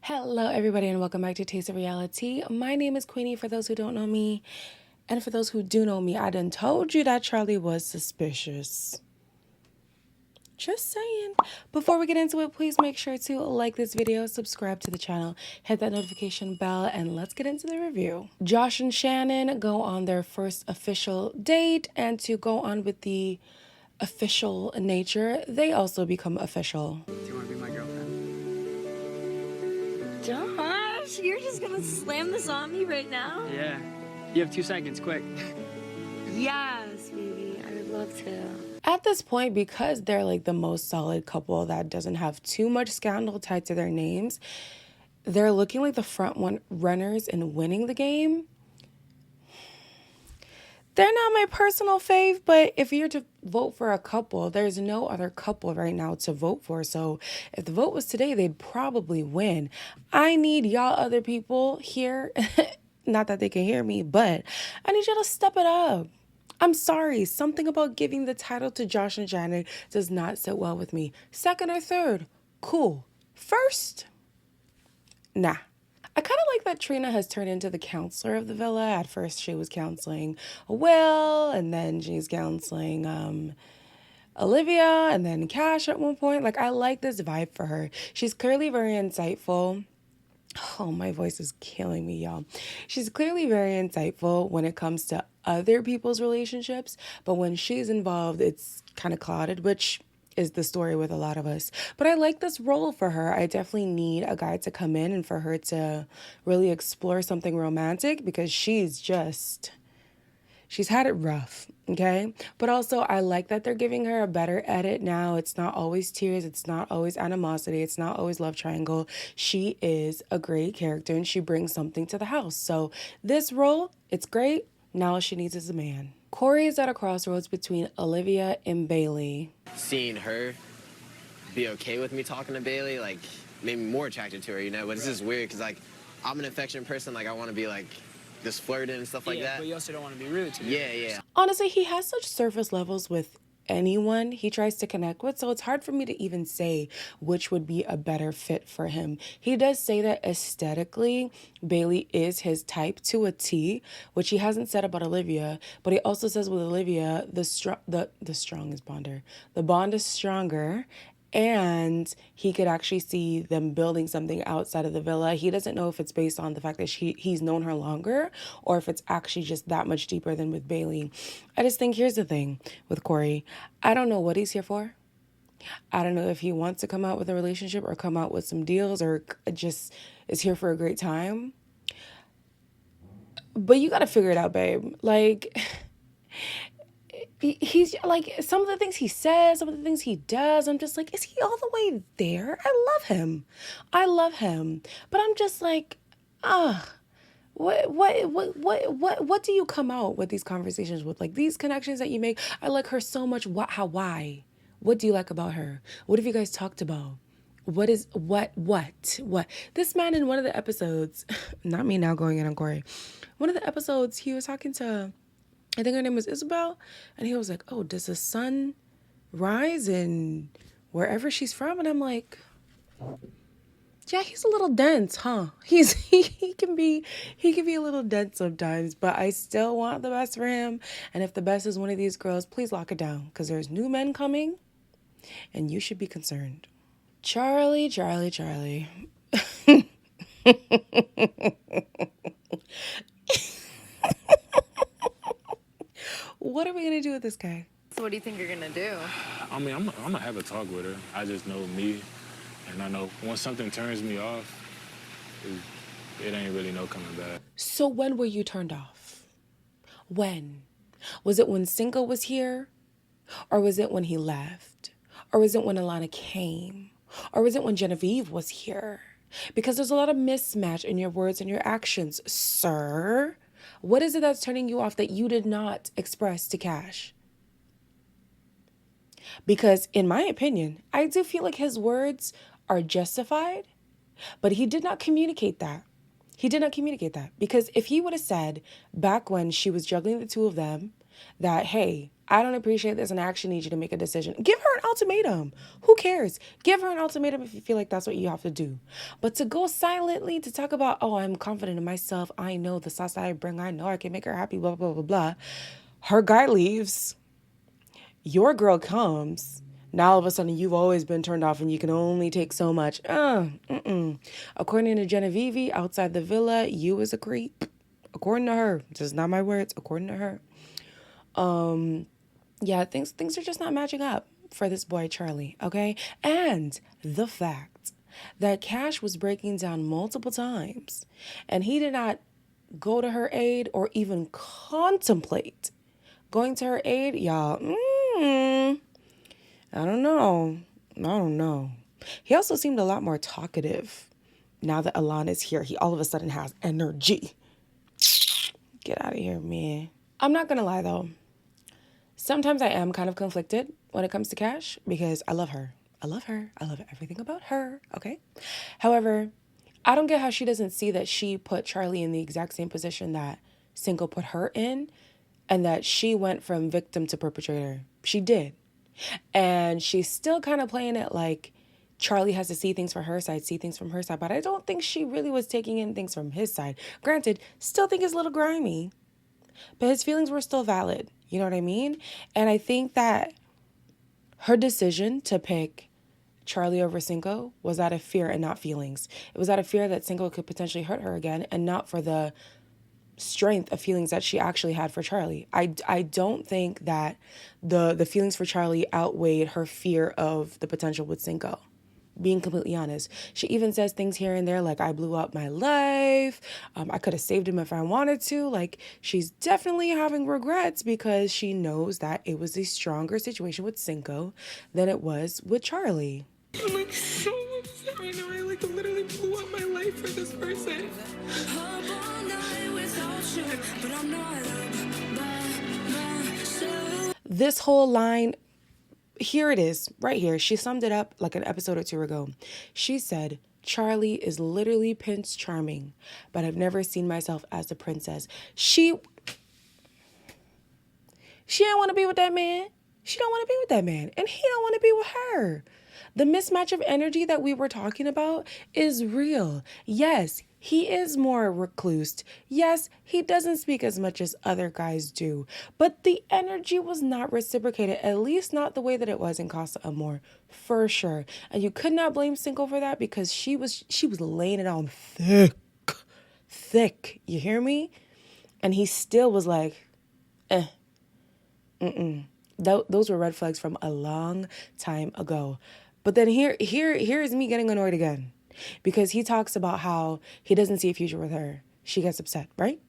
Hello, everybody, and welcome back to Taste of Reality. My name is Queenie, for those who don't know me. And for those who do know me, I done told you that Charlie was suspicious. Just saying. Before we get into it, please make sure to like this video, subscribe to the channel, hit that notification bell, and let's get into the review. Josh and Shannon go on their first official date, and to go on with the official nature, they also become official. Do you want to be my girlfriend? Josh, you're just gonna slam this on me right now? Yeah. You have 2 seconds, quick. Yes, baby. I would love to. At this point, because they're like the most solid couple that doesn't have too much scandal tied to their names, they're looking like the front runners in winning the game. They're not my personal fave, but if you're to vote for a couple, there's no other couple right now to vote for. So if the vote was today, they'd probably win. I need y'all other people here. Not that they can hear me, but I need y'all to step it up. I'm sorry. Something about giving the title to Josh and Shannon does not sit well with me. Second or third, cool. First, nah. I kind of like that Trina has turned into the counselor of the villa. At first, she was counseling Will, and then she's counseling Olivia, and then Cash at one point. Like, I like this vibe for her. She's clearly very insightful. Oh, my voice is killing me, y'all. She's clearly very insightful when it comes to other people's relationships, but when she's involved, it's kind of clouded, which is the story with a lot of us. But I like this role for her. I definitely need a guy to come in and for her to really explore something romantic, because she's had it rough, okay? But also, I like that they're giving her a better edit now. It's not always tears. It's not always animosity. It's not always love triangle. She is a great character, and she brings something to the house. So this role, it's great. Now all she needs is a man. Corey is at a crossroads between Olivia and Bailey. Seeing her be okay with me talking to Bailey, like, made me more attracted to her, you know? But it's just weird, because, like, I'm an affectionate person. Like, I want to be, like, just flirting and stuff like that. But you also don't want to be rude to me. Yeah. Honestly, he has such surface levels with anyone he tries to connect with, so it's hard for me to even say which would be a better fit for him. He does say that aesthetically, Bailey is his type to a T, which he hasn't said about Olivia, but he also says with Olivia, the strong is bonder. The bond is stronger, and he could actually see them building something outside of the villa. He doesn't know if it's based on the fact that he's known her longer, or if it's actually just that much deeper than with Bailey. I just think, here's the thing with Corey. I don't know what he's here for. I don't know if he wants to come out with a relationship or come out with some deals, or just is here for a great time. But you got to figure it out, babe. Like, he's like, some of the things he says, some of the things he does, I'm just like, is he all the way there? I love him, but I'm just like, what do you come out with these conversations with? Like, these connections that you make, I like her so much. Why? What do you like about her? What have you guys talked about? What? This man in one of the episodes, not me now going in on Corey, one of the episodes, he was talking to, I think her name was Isabel, and he was like, oh, does the sun rise in wherever she's from? And I'm like, yeah, he's a little dense, huh? He can be a little dense sometimes, but I still want the best for him. And if the best is one of these girls, please lock it down, because there's new men coming, and you should be concerned. Charlie. What are we gonna do with this guy? So what do you think you're gonna do? I mean, I'm gonna have a talk with her. I just know me, and I know once something turns me off, it ain't really no coming back. So when were you turned off? When? Was it when Cinco was here? Or was it when he left? Or was it when Alana came? Or was it when Genevieve was here? Because there's a lot of mismatch in your words and your actions, sir. What is it that's turning you off that you did not express to Cash? Because in my opinion, I do feel like his words are justified, but he did not communicate that. Because if he would have said back when she was juggling the two of them, that, hey, I don't appreciate this and I actually need you to make a decision. Give her an ultimatum. Who cares? Give her an ultimatum if you feel like that's what you have to do. But to go silently to talk about, oh, I'm confident in myself. I know the sauce that I bring. I know I can make her happy, blah, blah, blah, blah. Her guy leaves. Your girl comes. Now all of a sudden you've always been turned off and you can only take so much. According to Genevieve, outside the villa, you was a creep. According to her. This is not my words. According to her. Yeah, things are just not matching up for this boy, Charlie, okay? And the fact that Cash was breaking down multiple times and he did not go to her aid or even contemplate going to her aid, y'all, I don't know. He also seemed a lot more talkative now that Alana is here. He all of a sudden has energy. Get out of here, man. I'm not gonna lie, though. Sometimes I am kind of conflicted when it comes to Cash because I love her. I love everything about her, okay? However, I don't get how she doesn't see that she put Charlie in the exact same position that Cinco put her in and that she went from victim to perpetrator. She did. And she's still kind of playing it like Charlie has to see things from her side, see things from her side. But I don't think she really was taking in things from his side. Granted, still think it's a little grimy. But his feelings were still valid. You know what I mean? And I think that her decision to pick Charlie over Cinco was out of fear and not feelings. It was out of fear that Cinco could potentially hurt her again and not for the strength of feelings that she actually had for Charlie. I don't think that the feelings for Charlie outweighed her fear of the potential with Cinco. Being completely honest. She even says things here and there like, I blew up my life. I could have saved him if I wanted to. Like, she's definitely having regrets because she knows that it was a stronger situation with Cinco than it was with Charlie. I'm like so upset right now. I like literally blew up my life for this person. This whole line, here it is, right here. She summed it up like an episode or two ago. She said, Charlie is literally Prince Charming, but I've never seen myself as a princess. She didn't want to be with that man. She don't want to be with that man. And he don't want to be with her. The mismatch of energy that we were talking about is real. Yes, he is more recluse. Yes, he doesn't speak as much as other guys do. But the energy was not reciprocated, at least not the way that it was in Casa Amor, for sure. And you could not blame Cinco for that because she was laying it on thick. You hear me? And he still was like, those were red flags from a long time ago. But then here is me getting annoyed again. Because he talks about how he doesn't see a future with her. She gets upset, right?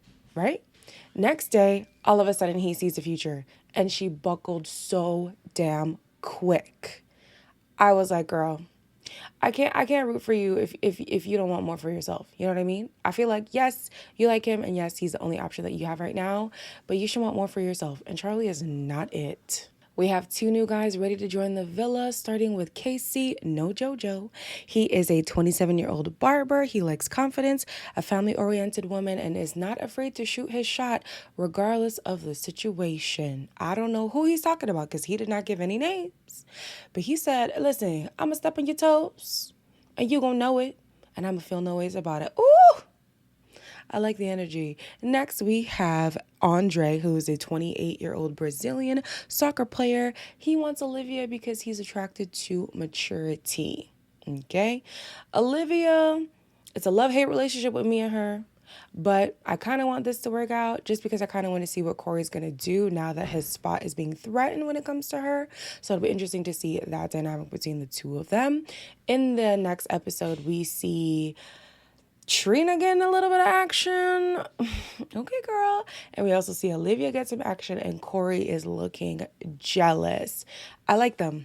Next day, all of a sudden he sees a future. And she buckled so damn quick. I was like, girl, I can't root for you if you don't want more for yourself. You know what I mean? I feel like, yes, you like him. And yes, he's the only option that you have right now. But you should want more for yourself. And Charlie is not it. We have 2 new guys ready to join the villa, starting with Casey, no JoJo. He is a 27-year-old barber. He likes confidence, a family-oriented woman, and is not afraid to shoot his shot regardless of the situation. I don't know who he's talking about because he did not give any names. But he said, listen, I'm going to step on your toes, and you going to know it, and I'm going to feel no ways about it. Ooh! I like the energy. Next, we have Andre, who is a 28-year-old Brazilian soccer player. He wants Olivia because he's attracted to maturity. Okay? Olivia, it's a love-hate relationship with me and her. But I kind of want this to work out just because I kind of want to see what Corey's going to do now that his spot is being threatened when it comes to her. So it'll be interesting to see that dynamic between the two of them. In the next episode, we see Trina getting a little bit of action. Okay, girl. And we also see Olivia get some action and Corey is looking jealous. I like them.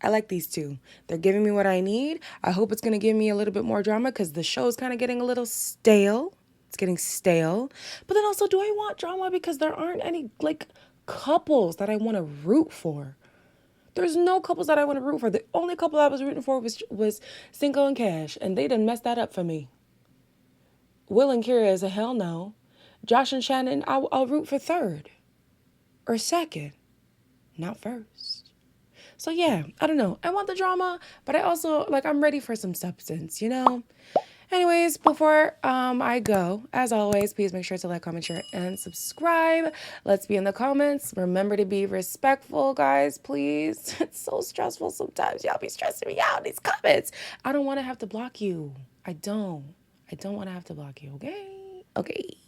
I like these two. They're giving me what I need. I hope it's going to give me a little bit more drama because the show's kind of getting a little stale. It's getting stale. But then also, do I want drama because there aren't any, couples that I want to root for? There's no couples that I want to root for. The only couple I was rooting for was Cinco and Cash, and they done messed that up for me. Will and Kira is a hell no. Josh and Shannon, I'll root for third. or second, not first. So yeah, I don't know. I want the drama, but I also, like, I'm ready for some substance, you know? Anyways, before I go, as always, please make sure to like, comment, share, and subscribe. Let's be in the comments. Remember to be respectful, guys, please. It's so stressful sometimes. Y'all be stressing me out in these comments. I don't want to have to block you. I don't want to have to block you, okay? Okay.